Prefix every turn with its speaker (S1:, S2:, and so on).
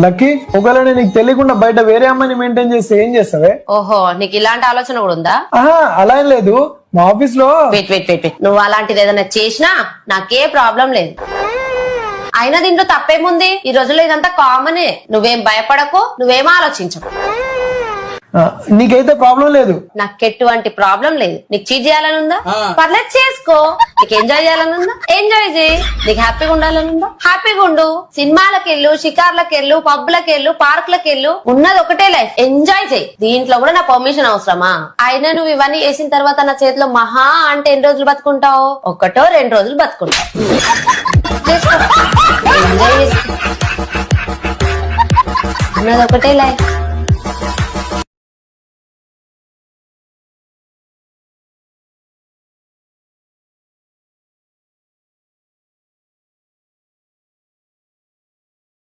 S1: Lucky ఒకవేళ నీకు తెలియకుండా బయట వేరే అమ్మాయిని మెయింటైన్ చేస్తే ఏం చేస్తావే?
S2: ఓహో, నీకు ఇలాంటి ఆలోచన కూడా ఉందా?
S1: ఆహా, అలా ఏం లేదు. మా ఆఫీస్ లో
S2: వెయిట్ నువ్వు అలాంటిది ఏదైనా చేసినా నాకే ప్రాబ్లం లేదు. అయినా దీంట్లో తప్పేముంది? ఈ రోజుల్లో ఇదంతా కామనే. నువ్వేం భయపడకు, నువ్వేం ఆలోచించకు.
S1: నీకైతే ప్రాబ్లం లేదు.
S2: నాకు ఎటువంటి ప్రాబ్లం లేదు. నీకు చీట్ చేయాలని ఉందా? పర్లేదు, చేసుకో. నీకు ఎంజాయ్ చేయాలని ఉందా? ఎంజాయ్ చేయి. నీకు హ్యాపీగా ఉండాలని ఉందా? హ్యాపీగా ఉండు. సినిమాలకు వెళ్ళు, షికార్లకు వెళ్ళు, పబ్లకు వెళ్ళు, పార్క్లకు వెళ్ళు. ఉన్నది ఒకటే లైఫ్, ఎంజాయ్ చేయి. దీంట్లో కూడా నా పర్మిషన్ అవసరమా? అయినా నువ్వు ఇవన్నీ చేసిన తర్వాత నా చేతిలో మహా అంటే ఎన్ని రోజులు బతుకుంటావు? 1-2 రోజులు బతుకుంటావు. చేసుకో, ఎంజాయ్ చేసుకో. ఉన్నది ఒకటే లైఫ్.